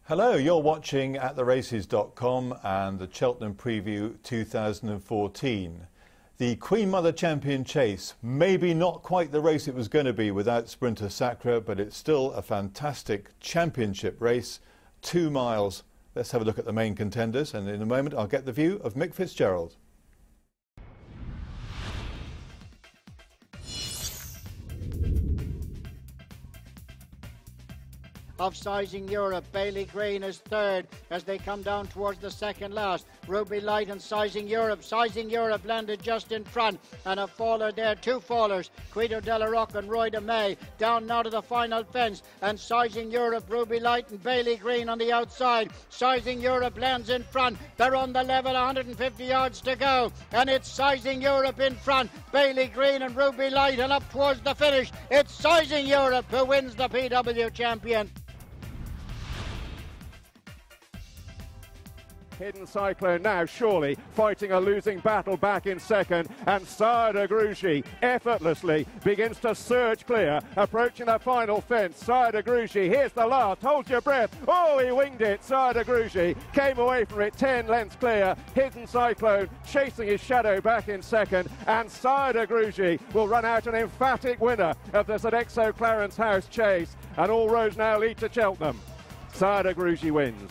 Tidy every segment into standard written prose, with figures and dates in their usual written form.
Hello, you're watching at theraces.com and the Cheltenham Preview 2014. The Queen Mother Champion Chase, maybe not quite the race it was going to be without Sprinter Sacre, but it's still a fantastic championship race, 2 miles. Let's have a look at the main contenders, and in a moment I'll get the view of Mick Fitzgerald. Of Sizing Europe, Bailey Green is third as they come down towards the second last. Ruby Light and Sizing Europe. Sizing Europe landed just in front, and a faller there, 2 fallers, Guido Della Rocca and Roy de May, down now to the final fence, and Sizing Europe, Ruby Light and Bailey Green on the outside. Sizing Europe lands in front, they're on the level, 150 yards to go, and it's Sizing Europe in front, Bailey Green and Ruby Light, and up towards the finish, it's Sizing Europe who wins the PW Champion. Hidden Cyclone now surely fighting a losing battle back in second, and Sire de Grugy effortlessly begins to surge clear, approaching the final fence. Sire de Grugy, here's the last, hold your breath, oh he winged it. Sire de Grugy came away from it 10 lengths clear. Hidden Cyclone chasing his shadow back in second, and Sire de Grugy will run out an emphatic winner of the Sodexo Clarence House Chase, and all roads now lead to Cheltenham. Sire de Grugy wins.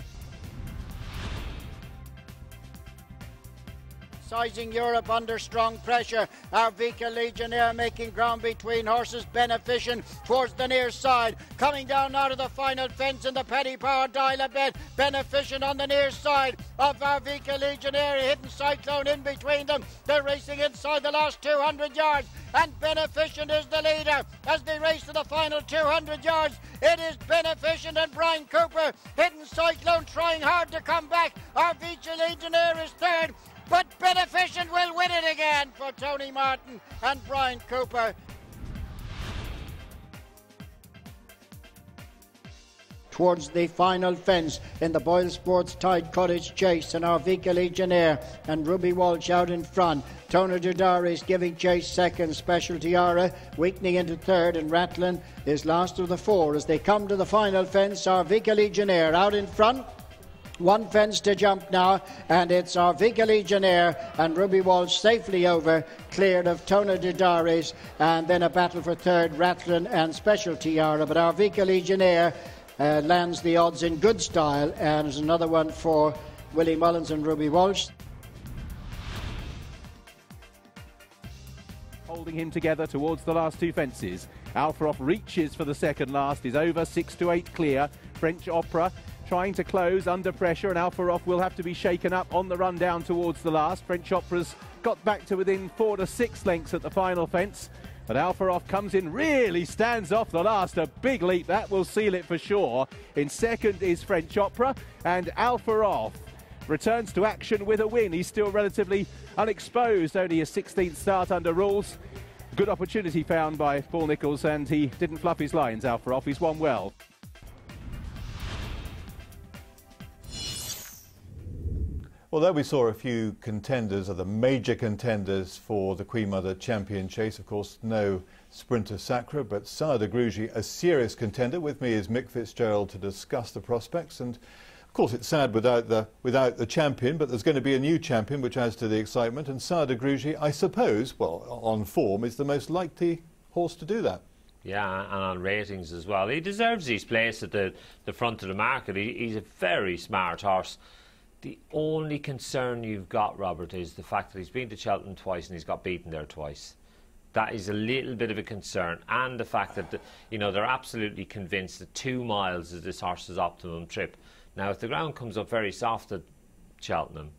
Sizing Europe under strong pressure. Arvika Ligeonniere making ground between horses. Beneficent towards the near side. Coming down out of the final fence in the Petty Power dial a bit. Beneficent on the near side of Arvika Ligeonniere. Hidden Cyclone in between them. They're racing inside the last 200 yards. And Beneficent is the leader as they race to the final 200 yards. It is Beneficent and Brian Cooper. Hidden Cyclone trying hard to come back. Arvika Ligeonniere is third. But Beneficent will win it again for Tony Martin and Brian Cooper. Towards the final fence in the Boyle Sports Tide Cottage Chase, and Arvika Ligeonniere and Ruby Walsh out in front. Tona Dudari giving chase second. Special Tiara weakening into third, and Ratlin is last of the 4 as they come to the final fence. Arvika Ligeonniere out in front. 1 fence to jump now, and it's Arvika Ligeonniere and Ruby Walsh safely over, cleared of Tona Dudari, and then a battle for third, Ratlin and Special Tiara. But Arvika Ligeonniere lands the odds in good style, and there's another one for Willie Mullins and Ruby Walsh. Holding him together towards the last 2 fences. FEROF reaches for the second last, is over 6 to 8 clear. French Opera trying to close under pressure, and FEROF will have to be shaken up on the run down towards the last. French Opera's got back to within 4 to 6 lengths at the final fence, but FEROF comes in, really stands off the last, a big leap, that will seal it for sure. In second is French Opera, and FEROF returns to action with a win. He's still relatively unexposed, only a 16th start under rules. Good opportunity found by Paul Nicholls, and he didn't fluff his lines, FEROF, he's won well. Well, there we saw a few contenders, or the major contenders for the Queen Mother Champion Chase. Of course, no Sprinter Sacre, but Sire de Grugy, a serious contender. With me is Mick Fitzgerald to discuss the prospects. And of course, it's sad without the champion, but there's going to be a new champion, which adds to the excitement. And Sire de Grugy, I suppose, well, on form, is the most likely horse to do that. Yeah, and on ratings as well. He deserves his place at the front of the market. He's a very smart horse. The only concern you've got, Robert, is the fact that he's been to Cheltenham twice and he's got beaten there twice. That is a little bit of a concern, and the fact that they're absolutely convinced that 2 miles is this horse's optimum trip. Now, if the ground comes up very soft at Cheltenham,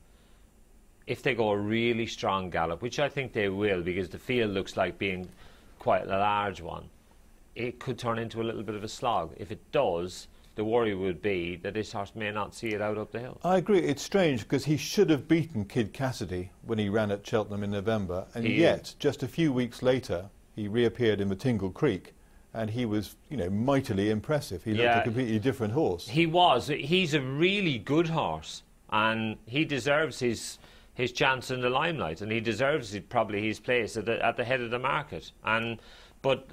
if they go a really strong gallop, which I think they will, because the field looks like being quite a large one, it could turn into a little bit of a slog. If it does, the worry would be that this horse may not see it out up the hill. I agree. It's strange because he should have beaten Kid Cassidy when he ran at Cheltenham in November, and yet just a few weeks later he reappeared in Tingle Creek, and he was, mightily impressive. He looked a completely different horse. He was. He's a really good horse, and he deserves his chance in the limelight, and he deserves probably his place at the head of the market. But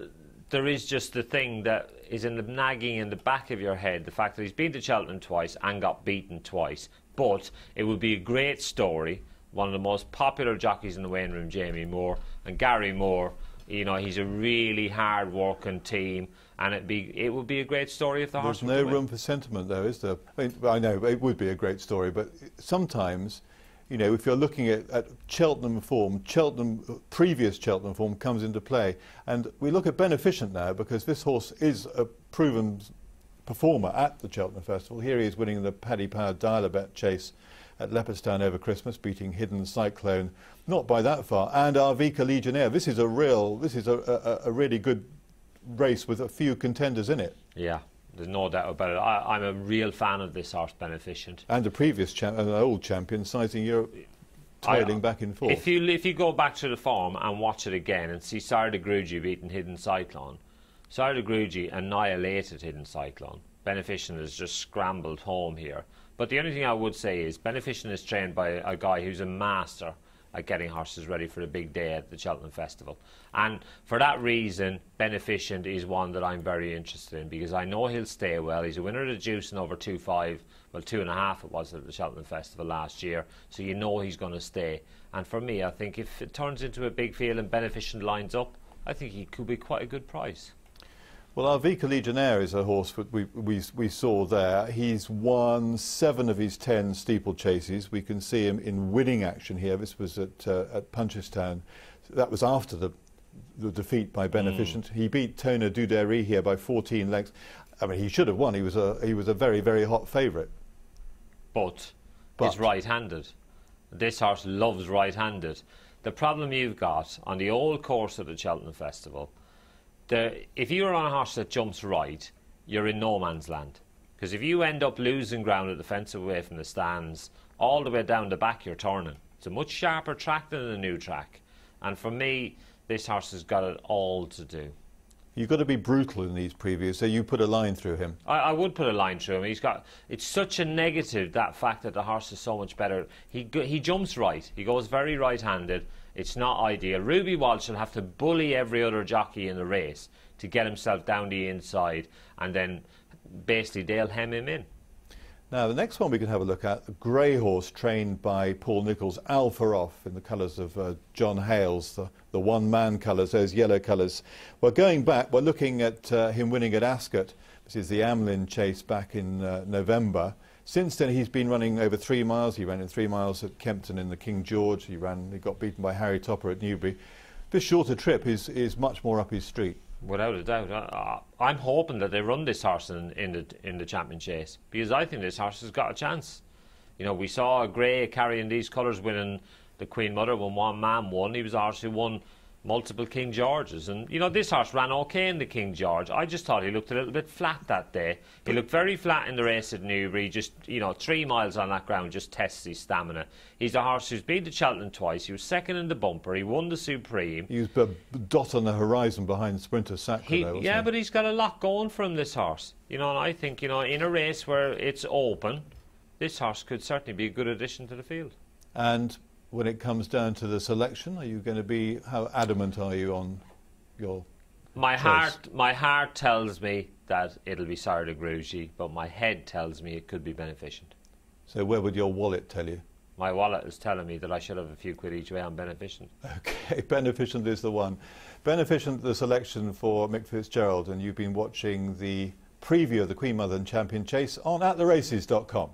there is just the thing that is nagging in the back of your head, the fact that he's been to Cheltenham twice and got beaten twice. But it would be a great story. One of the most popular jockeys in the weighing room, Jamie Moore, and Gary Moore, you know, he's a really hard-working team, and it would be a great story if the horse. There's no room for sentiment, though, is there? I know it would be a great story, but sometimes, you know, if you're looking at Cheltenham form, previous Cheltenham form comes into play. And we look at Beneficent now because this horse is a proven performer at the Cheltenham Festival. Here he is winning the Paddy Power Dial-a-Bet chase at Leopardstown over Christmas, beating Hidden Cyclone, not by that far, and Arvika Ligeonniere. This is a really good race with a few contenders in it. Yeah. There's no doubt about it. I'm a real fan of this horse, Beneficent. And a previous an old champion, Sizing Europe, toiling back and forth. If you go back to the form and watch it again and see Sire de Grugy beating Hidden Cyclone, Sire de Grugy annihilated Hidden Cyclone. Beneficent has just scrambled home here. But the only thing I would say is Beneficent is trained by a guy who's a master at getting horses ready for a big day at the Cheltenham Festival. And for that reason, Beneficent is one that I'm very interested in, because I know he'll stay well. He's a winner of the Juice in over 2.5, well 2.5 it was at the Cheltenham Festival last year, so you know he's going to stay. And for me, I think if it turns into a big field and Beneficent lines up, I think he could be quite a good price. Well, Arvika Ligeonniere is a horse that we saw there. He's won 7 of his 10 steeplechases. We can see him in winning action here. This was at Punchestown. That was after the defeat by Beneficent. He beat Tona Dudery here by 14 lengths. I mean, he should have won. He was a very, very hot favourite. But he's right-handed. This horse loves right-handed. The problem you've got on the old course of the Cheltenham Festival, if you're on a horse that jumps right, you're in no man's land. Because if you end up losing ground at the fence away from the stands, all the way down the back you're turning. It's a much sharper track than the new track. And for me, this horse has got it all to do. You've got to be brutal in these previews, so you put a line through him. I would put a line through him. It's such a negative, that fact that the horse is so much better. He jumps right. He goes very right-handed. It's not ideal. Ruby Walsh will have to bully every other jockey in the race to get himself down the inside, and then basically they'll hem him in. Now, the next one we can have a look at, a grey horse trained by Paul Nicholls, FEROF, in the colours of John Hales, the one-man colours, those yellow colours. We're going back, we're looking at him winning at Ascot. This is the Amlin chase back in November. Since then, he's been running over 3 miles. He ran in 3 miles at Kempton in the King George. He got beaten by Harry Topper at Newbury. This shorter trip is much more up his street. Without a doubt. I'm hoping that they run this horse in the champion chase, because I think this horse has got a chance. You know, we saw Gray carrying these colours winning the Queen Mother when one man won. He was a horse who won multiple King Georges, and you know, this horse ran okay in the King George. I just thought he looked a little bit flat that day. He looked very flat in the race at Newbury. Just, you know, 3 miles on that ground just tests his stamina. He's a horse who's been to Cheltenham twice. He was second in the bumper. He won the Supreme. He was a dot on the horizon behind Sprinter Sacre. Yeah, but he's got a lot going for him, this horse. You know, and I think, you know, in a race where it's open, this horse could certainly be a good addition to the field. And when it comes down to the selection, are you going to be, how adamant are you on your My heart tells me that it'll be Sire de Grugy, but my head tells me it could be Beneficent. So where would your wallet tell you? My wallet is telling me that I should have a few quid each way on Beneficent. Okay, Beneficent is the one. Beneficent, the selection for Mick Fitzgerald, and you've been watching the preview of the Queen Mother and Champion Chase on attheraces.com.